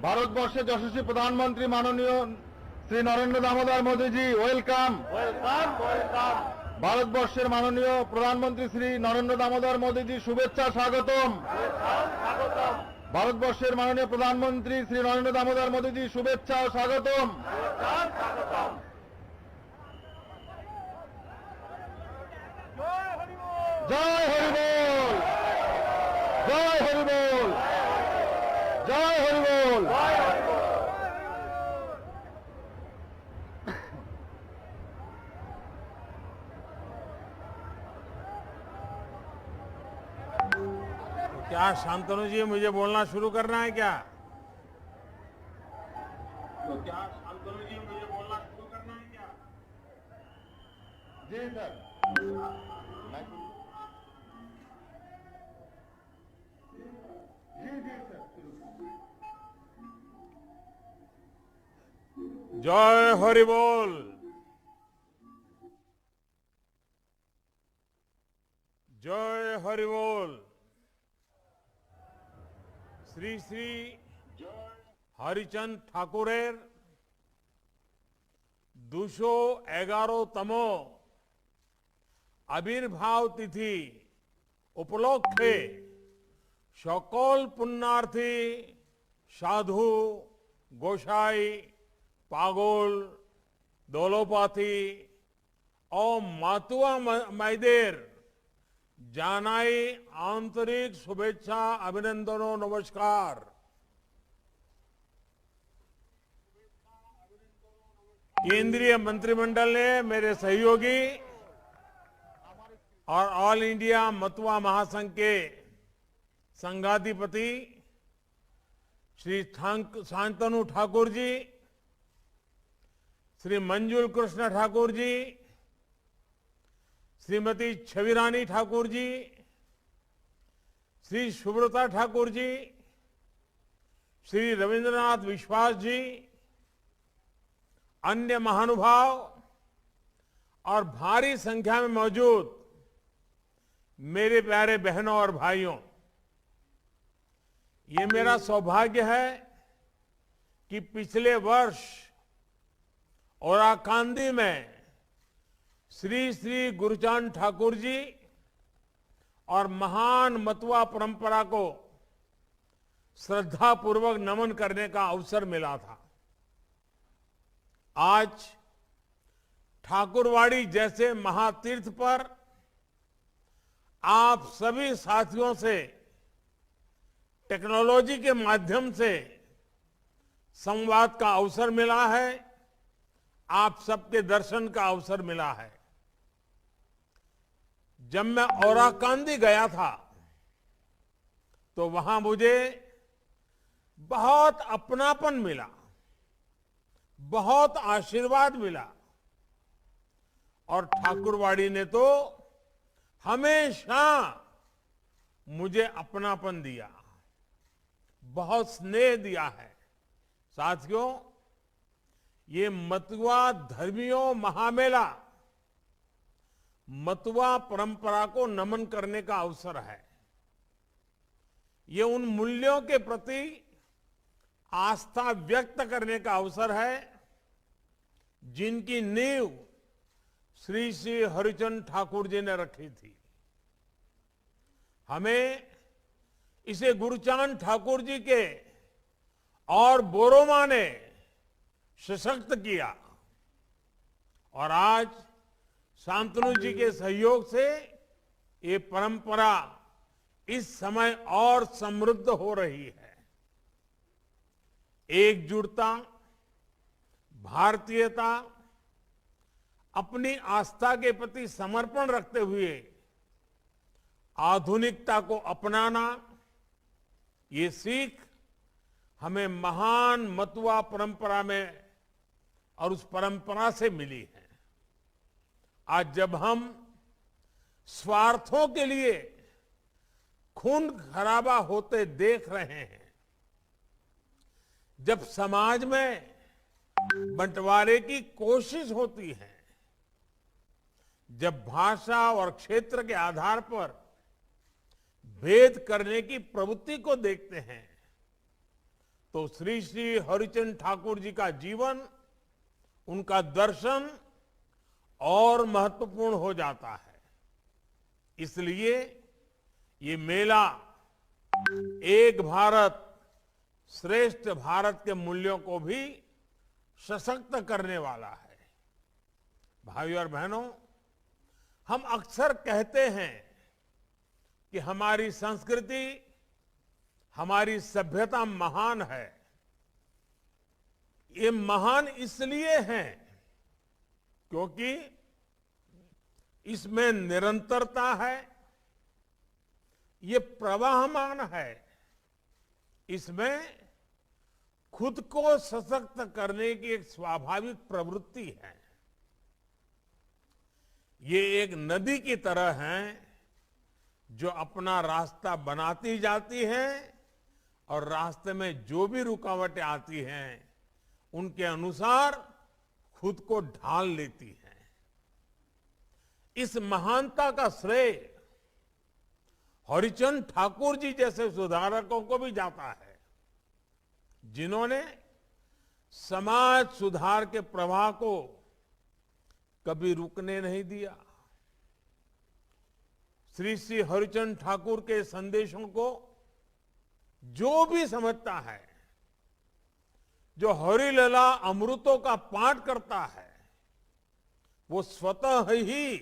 ভারতবর্ষের যশস্বী প্রধানমন্ত্রী মাননীয় শ্রী নরেন্দ্র দামোদর মোদীজি, ওয়েলকাম। Welcome welcome. ভারতবর্ষের মাননীয় প্রধানমন্ত্রী শ্রী নরেন্দ্র দামোদর মোদীজি, শুভেচ্ছা, স্বাগতম। স্বাগতম। ভারতবর্ষের মাননীয় প্রধানমন্ত্রী শ্রী নরেন্দ্র দামোদর মোদীজি, শুভেচ্ছা ও স্বাগতম। স্বাগতম। জয় হরিবোল, জয় হরিবোল, জয় হরিবোল। क्या शांतनु जी, मुझे बोलना शुरू करना है क्या? तो क्या शांतनु जी, मुझे बोलना शुरू करना है क्या? जी सर। जय हरि बोल। जय हरि बोल। श्री श्री हरिचंद ठाकुरेर 211तमो आविर्भाव तिथि उपलक्षे सकल पुण्यार्थी साधु गोसाई पागल दौलोपाथी और मातुआ माईदेर जानाई आंतरिक शुभेच्छा, अभिनंदनों, नमस्कार। केंद्रीय मंत्रिमंडल ने मेरे सहयोगी और ऑल इंडिया मतुआ महासंघ के संघाधिपति श्री शांतनु ठाकुर जी, श्री मंजुल कृष्ण ठाकुर जी, श्रीमती छविरानी ठाकुर जी, श्री सुब्रता ठाकुर जी, श्री रविंद्रनाथ विश्वास जी, अन्य महानुभाव और भारी संख्या में मौजूद मेरे प्यारे बहनों और भाइयों, ये मेरा सौभाग्य है कि पिछले वर्ष ओराकांदी में श्री श्री गुरुचांद ठाकुर जी और महान मतुआ परंपरा को श्रद्धापूर्वक नमन करने का अवसर मिला था। आज ठाकुरवाड़ी जैसे महातीर्थ पर आप सभी साथियों से टेक्नोलॉजी के माध्यम से संवाद का अवसर मिला है, आप सबके दर्शन का अवसर मिला है। जब मैं ओराकांदी गया था तो वहां मुझे बहुत अपनापन मिला, बहुत आशीर्वाद मिला और ठाकुरवाड़ी ने तो हमेशा मुझे अपनापन दिया, बहुत स्नेह दिया है। साथियों, ये मतुआ धर्मियों महामेला मतुआ परंपरा को नमन करने का अवसर है। ये उन मूल्यों के प्रति आस्था व्यक्त करने का अवसर है जिनकी नींव श्री श्री हरिचंद ठाकुर जी ने रखी थी। हमें इसे गुरुचांद ठाकुर जी के और बोरोमा ने सशक्त किया और आज शांतनु जी के सहयोग से ये परंपरा इस समय और समृद्ध हो रही है। एकजुटता, भारतीयता, अपनी आस्था के प्रति समर्पण रखते हुए आधुनिकता को अपनाना, ये सीख हमें महान मतुआ परंपरा में और उस परंपरा से मिली है। आज जब हम स्वार्थों के लिए खून खराबा होते देख रहे हैं, जब समाज में बंटवारे की कोशिश होती है, जब भाषा और क्षेत्र के आधार पर भेद करने की प्रवृत्ति को देखते हैं, तो श्री श्री हरिचंद ठाकुर जी का जीवन, उनका दर्शन और महत्वपूर्ण हो जाता है। इसलिए ये मेला एक भारत श्रेष्ठ भारत के मूल्यों को भी सशक्त करने वाला है। भाइयों और बहनों, हम अक्सर कहते हैं कि हमारी संस्कृति, हमारी सभ्यता महान है। ये महान इसलिए है क्योंकि इसमें निरंतरता है, ये प्रवाहमान है, इसमें खुद को सशक्त करने की एक स्वाभाविक प्रवृत्ति है। ये एक नदी की तरह है जो अपना रास्ता बनाती जाती है और रास्ते में जो भी रुकावटें आती हैं उनके अनुसार खुद को ढाल लेती है। इस महानता का श्रेय हरिचंद ठाकुर जी जैसे सुधारकों को भी जाता है, जिन्होंने समाज सुधार के प्रवाह को कभी रुकने नहीं दिया। श्री श्री हरिचंद ठाकुर के संदेशों को जो भी समझता है, जो हरिलला अमृतों का पाठ करता है, वो स्वतः ही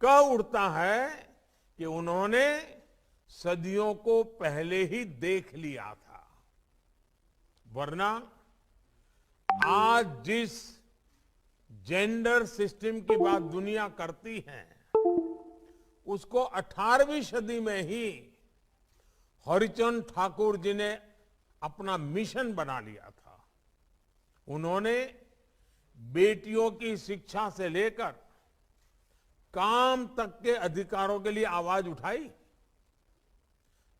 कह उठता है कि उन्होंने सदियों को पहले ही देख लिया था। वरना आज जिस जेंडर सिस्टम की बात दुनिया करती है, उसको 18वीं सदी में ही हरिचंद ठाकुर जी ने अपना मिशन बना लिया था। उन्होंने बेटियों की शिक्षा से लेकर काम तक के अधिकारों के लिए आवाज उठाई।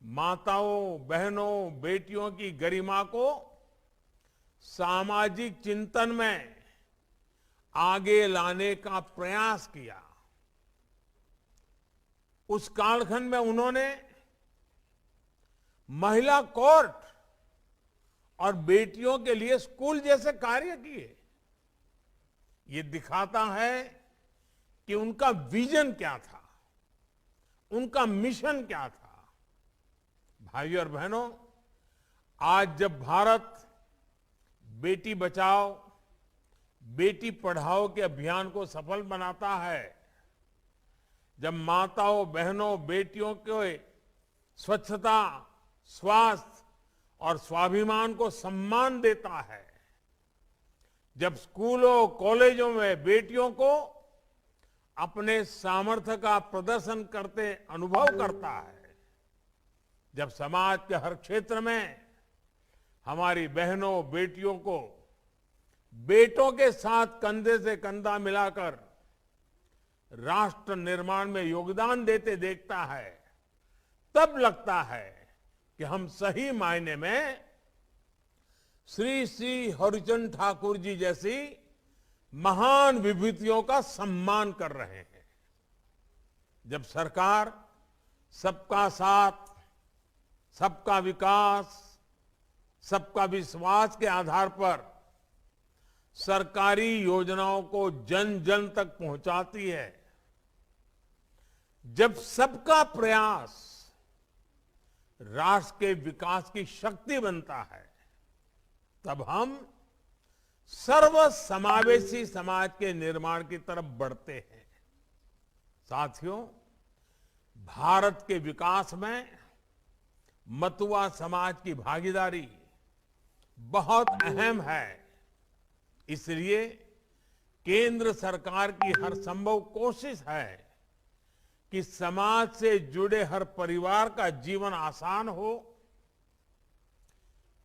माताओं, बहनों, बेटियों की गरिमा को सामाजिक चिंतन में आगे लाने का प्रयास किया। उस कालखंड में उन्होंने महिला कोर्ट और बेटियों के लिए स्कूल जैसे कार्य किए। ये दिखाता है कि उनका विजन क्या था, उनका मिशन क्या था। भाइयों और बहनों, आज जब भारत बेटी बचाओ, बेटी पढ़ाओ के अभियान को सफल बनाता है, जब माताओं, बहनों, बेटियों के स्वच्छता, स्वास्थ्य और स्वाभिमान को सम्मान देता है, जब स्कूलों, कॉलेजों में बेटियों को अपने सामर्थ्य का प्रदर्शन करते अनुभव करता है, जब समाज के हर क्षेत्र में हमारी बहनों, बेटियों को बेटों के साथ कंधे से कंधा मिलाकर राष्ट्र निर्माण में योगदान देते देखता है, तब लगता है कि हम सही मायने में श्री श्री हरिचंद ठाकुर जी जैसी महान विभूतियों का सम्मान कर रहे हैं। जब सरकार सबका साथ, सबका विकास, सबका विश्वास के आधार पर सरकारी योजनाओं को जन जन तक पहुंचाती है, जब सबका प्रयास राष्ट्र के विकास की शक्ति बनता है, तब हम सर्व समावेशी समाज के निर्माण की तरफ बढ़ते हैं। साथियों, भारत के विकास में मतुआ समाज की भागीदारी बहुत अहम है। इसलिए केंद्र सरकार की हर संभव कोशिश है कि समाज से जुड़े हर परिवार का जीवन आसान हो।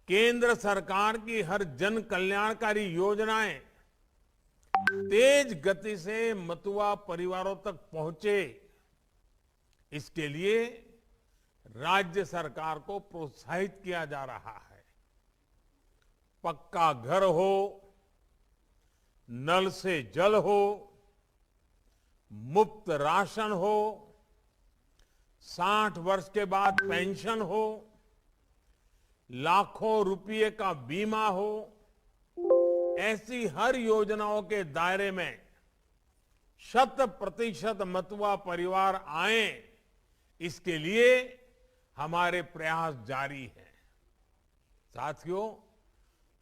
केंद्र सरकार की हर जन कल्याणकारी योजनाएं तेज गति से मतुआ परिवारों तक पहुंचे, इसके लिए राज्य सरकार को प्रोत्साहित किया जा रहा है। पक्का घर हो, नल से जल हो, मुफ्त राशन हो, 60 वर्ष के बाद पेंशन हो, लाखों रुपये का बीमा हो, ऐसी हर योजनाओं के दायरे में 100% मतुआ परिवार आए, इसके लिए हमारे प्रयास जारी हैं। साथियों,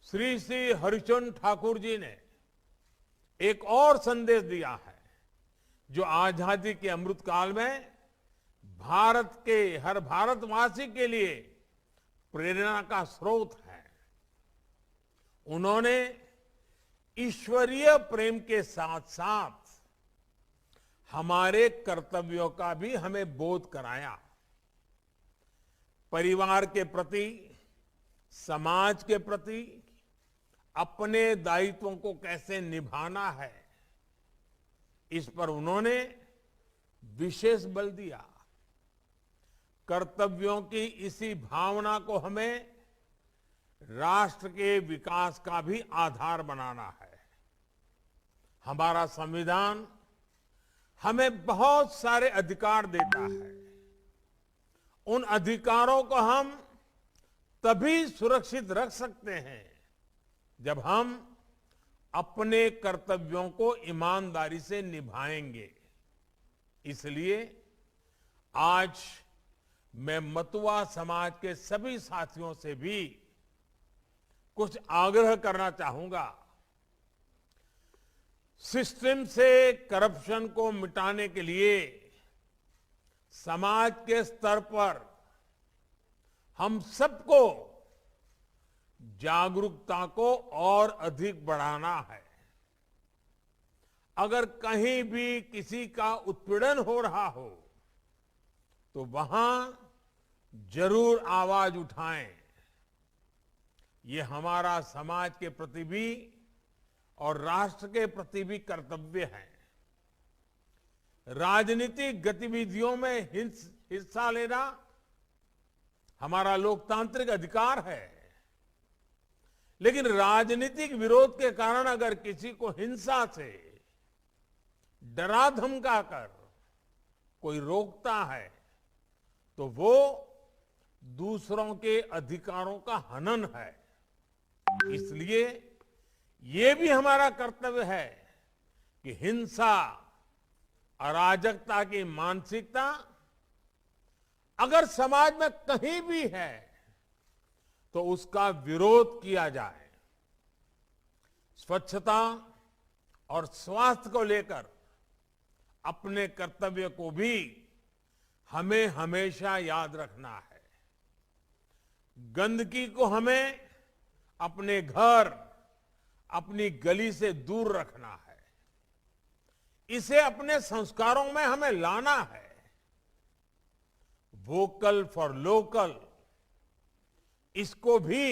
श्री श्री हरिचंद ठाकुर जी ने एक और संदेश दिया है, जो आजादी के अमृत काल में भारत के हर भारतवासी के लिए प्रेरणा का स्रोत है। उन्होंने ईश्वरीय प्रेम के साथ साथ हमारे कर्तव्यों का भी हमें बोध कराया। परिवार के प्रति, समाज के प्रति अपने दायित्वों को कैसे निभाना है, इस पर उन्होंने विशेष बल दिया। कर्तव्यों की इसी भावना को हमें राष्ट्र के विकास का भी आधार बनाना है। हमारा संविधान हमें बहुत सारे अधिकार देता है। उन अधिकारों को हम तभी सुरक्षित रख सकते हैं जब हम अपने कर्तव्यों को ईमानदारी से निभाएंगे। इसलिए आज मैं मतुआ समाज के सभी साथियों से भी कुछ आग्रह करना चाहूंगा। सिस्टम से करप्शन को मिटाने के लिए समाज के स्तर पर हम सबको जागरूकता को और अधिक बढ़ाना है। अगर कहीं भी किसी का उत्पीड़न हो रहा हो तो वहां जरूर आवाज उठाएं। ये हमारा समाज के प्रति भी और राष्ट्र के प्रति भी कर्तव्य है। राजनीतिक गतिविधियों में हिस्सा लेना हमारा लोकतांत्रिक अधिकार है, लेकिन राजनीतिक विरोध के कारण अगर किसी को हिंसा से डरा धमका कर कोई रोकता है तो वो दूसरों के अधिकारों का हनन है। इसलिए ये भी हमारा कर्तव्य है कि हिंसा, अराजकता की मानसिकता अगर समाज में कहीं भी है तो उसका विरोध किया जाए। स्वच्छता और स्वास्थ्य को लेकर अपने कर्तव्य को भी हमें हमेशा याद रखना है। गंदगी को हमें अपने घर, अपनी गली से दूर रखना है। इसे अपने संस्कारों में हमें लाना है। वोकल फॉर लोकल, इसको भी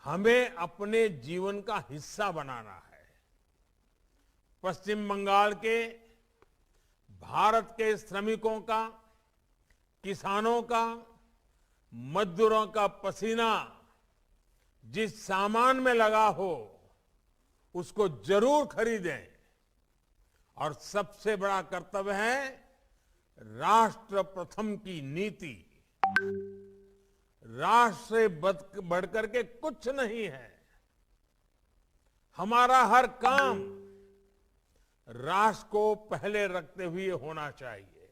हमें अपने जीवन का हिस्सा बनाना है। पश्चिम बंगाल के भारत के श्रमिकों का, किसानों का, मजदूरों का पसीना जिस सामान में लगा हो उसको जरूर खरीदें। और सबसे बड़ा कर्तव्य है राष्ट्र प्रथम की नीति। राष्ट्र से बढ़कर के कुछ नहीं है। हमारा हर काम राष्ट्र को पहले रखते हुए होना चाहिए।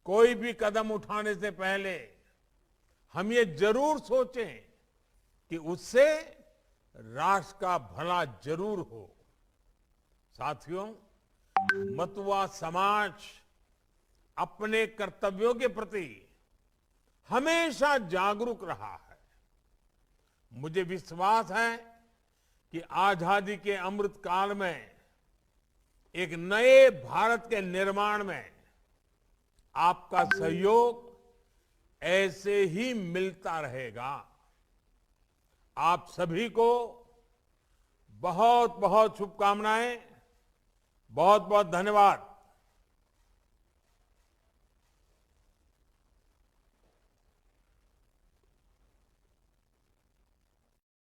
कोई भी कदम उठाने से पहले हम ये जरूर सोचें कि उससे राष्ट्र का भला जरूर हो। साथियों, मतुआ समाज अपने कर्तव्यों के प्रति हमेशा जागरूक रहा है। मुझे विश्वास है कि आजादी के अमृत काल में एक नए भारत के निर्माण में आपका सहयोग ऐसे ही मिलता रहेगा। आप सभी को बहुत बहुत शुभकामनाएं, बहुत बहुत धन्यवाद।